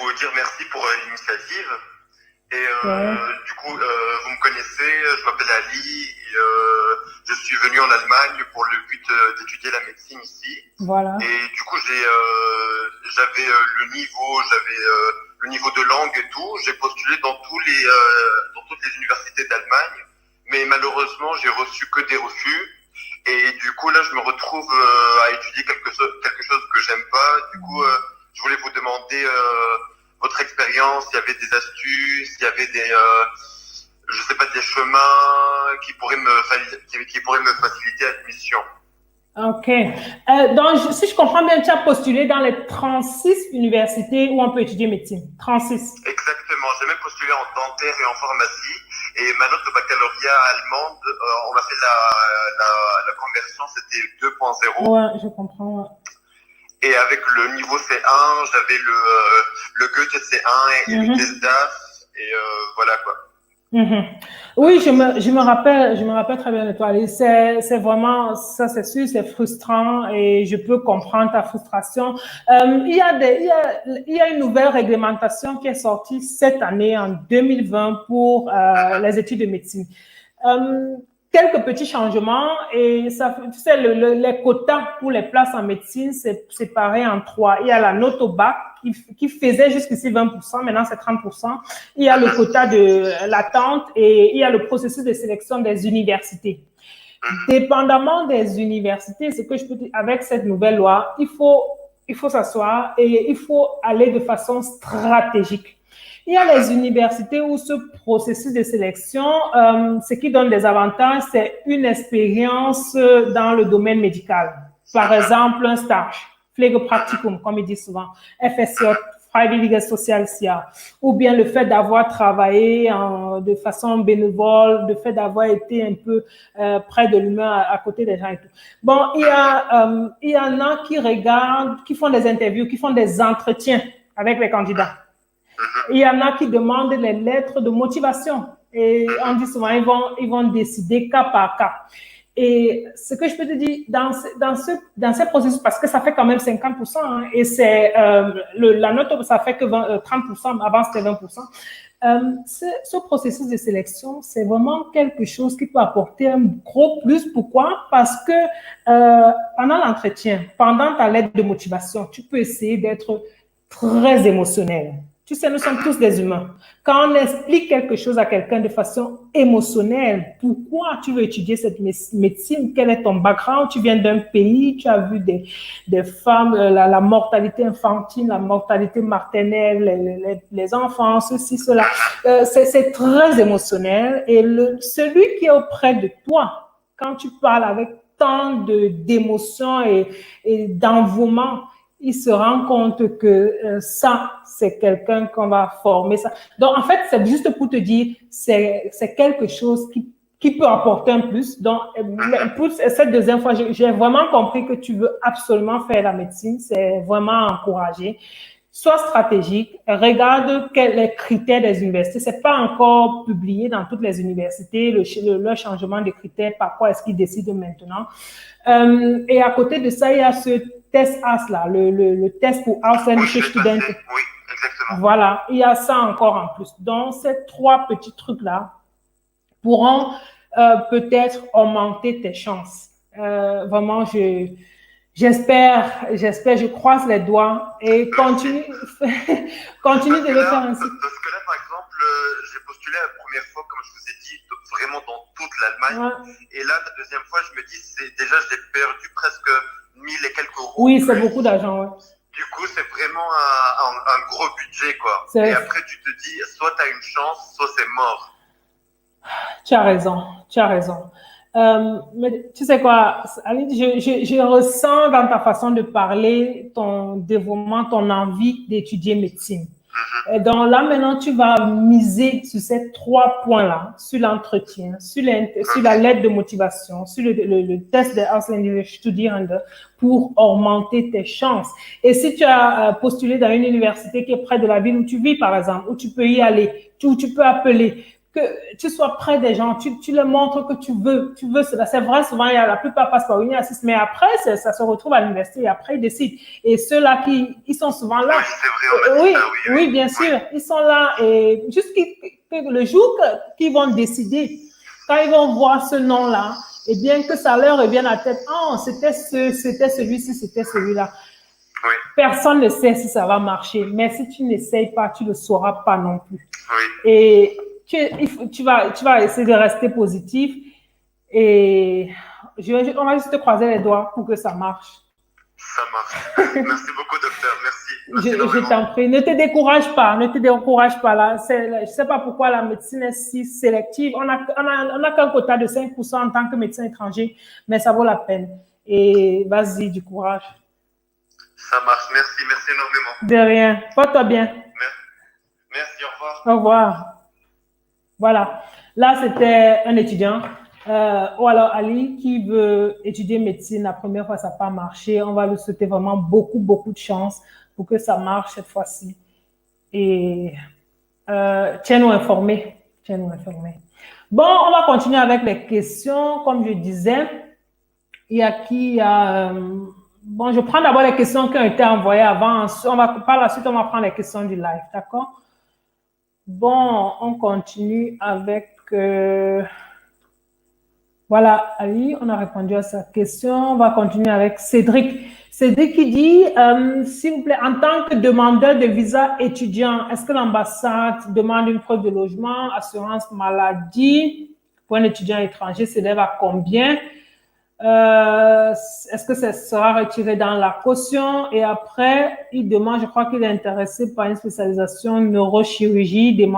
vous dire merci pour l'initiative. Et Ouais, du coup, vous me connaissez, je m'appelle Ali et je suis venu en Allemagne pour le but d'étudier la médecine ici. voilà. Et du coup, j'avais le niveau de langue et tout. J'ai postulé dans toutes les universités d'Allemagne, mais malheureusement, j'ai reçu que des refus. Et du coup, là, je me retrouve à étudier quelque chose que j'aime pas. Du coup, je voulais vous demander votre expérience, s'il y avait des astuces, s'il y avait je sais pas, des chemins qui pourraient me faciliter l'admission. OK. Donc, si je comprends bien, tu as postulé dans les 36 universités où on peut étudier médecine. 36. Exactement. J'ai même postulé en dentaire et en pharmacie. Et ma note de baccalauréat allemande, on a fait la conversion, c'était 2.0. Ouais, je comprends. Ouais. Et avec le niveau C1, j'avais le Goethe C1 et le Mhm. test DAF. Et voilà quoi. Mhm. Oui, je me rappelle très bien de toi, Alice. C'est vraiment, ça c'est sûr, c'est frustrant et je peux comprendre ta frustration. Il y a une nouvelle réglementation qui est sortie cette année, en 2020, pour les études de médecine. Euh, Quelques petits changements et ça, tu sais, les quotas pour les places en médecine, c'est séparé en trois. Il y a la note au bac qui faisait jusqu'ici 20%, maintenant c'est 30%. Il y a le quota de l'attente et il y a le processus de sélection des universités. Dépendamment des universités, ce que je peux dire avec cette nouvelle loi, il faut s'asseoir et il faut aller de façon stratégique. Il y a les universités où ce processus de sélection, ce qui donne des avantages, c'est une expérience dans le domaine médical. Par exemple, un stage, Pflegepracticum, comme ils disent souvent, FSJ, Freiwilliges Sozialjahr, ou bien le fait d'avoir travaillé de façon bénévole, le fait d'avoir été un peu près de l'humain à côté des gens et tout. Bon, il y en a qui regardent, qui font des interviews, qui font des entretiens avec les candidats. Il y en a qui demandent les lettres de motivation. Et on dit souvent, ils vont décider cas par cas. Et ce que je peux te dire, dans ces processus, parce que ça fait quand même 50%, hein, et c'est la note, ça fait que 30%, avant c'était 20%. Ce processus de sélection, c'est vraiment quelque chose qui peut apporter un gros plus. Pourquoi? Parce que pendant l'entretien, pendant ta lettre de motivation, tu peux essayer d'être très émotionnel. Tu sais, nous sommes tous des humains. Quand on explique quelque chose à quelqu'un de façon émotionnelle, pourquoi tu veux étudier cette médecine, quel est ton background, tu viens d'un pays, tu as vu des femmes, la mortalité infantile, la mortalité maternelle, les enfants, ceci, cela. C'est très émotionnel. Et celui qui est auprès de toi, quand tu parles avec tant d'émotions et d'envouement, il se rend compte que ça, c'est quelqu'un qu'on va former. Ça. Donc, en fait, c'est juste pour te dire, c'est quelque chose qui peut apporter un plus. Donc, pour cette deuxième fois, j'ai vraiment compris que tu veux absolument faire la médecine. C'est vraiment encouragé. Sois stratégique, regarde les critères des universités. C'est pas encore publié dans toutes les universités, le changement de critères, par quoi est-ce qu'ils décident maintenant. Et à côté de ça, il y a ce test AS là, le test pour Oui, je ausländische l'ai passé. Studenten. Oui, exactement. Voilà, il y a ça encore en plus. Donc, ces trois petits trucs-là pourront peut-être augmenter tes chances. Vraiment, j'espère, je croise les doigts et Merci. continue, continue de le faire ainsi. Parce que là, par exemple, j'ai postulé la première fois, comme je vous ai dit, vraiment dans toute l'Allemagne. Ouais. Et là, la deuxième fois, je me dis, déjà, j'ai perdu presque 1000 et quelques euros en Oui, c'est beaucoup plus. d'argent. Ouais. Du coup, c'est vraiment un gros budget, quoi. Et C'est après, tu te dis, soit tu as une chance, soit c'est mort. Tu as raison, tu as raison. Mais tu sais quoi, Ali, je ressens dans ta façon de parler ton dévouement, ton envie d'étudier médecine. Mhm. Et donc là, maintenant, tu vas miser sur ces trois points-là, sur l'entretien, sur Ok. la lettre de motivation, sur le test de Ausländische Studierende pour augmenter tes chances. Et si tu as postulé dans une université qui est près de la ville où tu vis, par exemple, où tu peux y aller, où tu peux appeler, que tu sois près des gens, tu leur montres que tu veux cela. C'est vrai, souvent, la plupart passent par une assiste, mais après, ça se retrouve à l'université et après, ils décident. Et ceux-là ils sont souvent là. Oui, c'est vrai, on m'a dit ça, Oui, bien sûr, ils sont là et le jour qu'ils vont décider, quand ils vont voir ce nom-là, et bien que ça leur revienne à la tête, oh, c'était celui-ci, c'était celui-là. Oui. Personne ne sait si ça va marcher, mais si tu n'essayes pas, tu ne le sauras pas non plus. Oui. Et tu vas essayer de rester positif et on va juste te croiser les doigts pour que ça marche. Ça marche. Merci beaucoup, docteur. Merci Je t'en prie. Ne te décourage pas. Ne te décourage pas. Là. Je ne sais pas pourquoi la médecine est si sélective. On a qu'un quota de 5% en tant que médecin étranger, mais ça vaut la peine. Et vas-y, du courage. Ça marche. Merci énormément. De rien. Porte-toi bien. Merci, au revoir. Au revoir. Voilà. Là, c'était un étudiant. Ou alors Ali qui veut étudier médecine. La première fois, ça n'a pas marché. On va lui souhaiter vraiment beaucoup de chance pour que ça marche cette fois-ci. Et tiens-nous informés. Bon, on va continuer avec les questions. Comme je disais, bon, je prends d'abord les questions qui ont été envoyées avant. Par la suite, on va prendre les questions du live. D'accord? Bon, on continue avec... Voilà, Ali, on a répondu à sa question. On va continuer avec Cédric. Cédric qui dit, s'il vous plaît, en tant que demandeur de visa étudiant, est-ce que l'ambassade demande une preuve de logement, assurance maladie pour un étudiant étranger s'élève à combien? Est-ce que ça sera retiré dans la caution? Et après, il demande, je crois qu'il est intéressé par une spécialisation neurochirurgie, il demande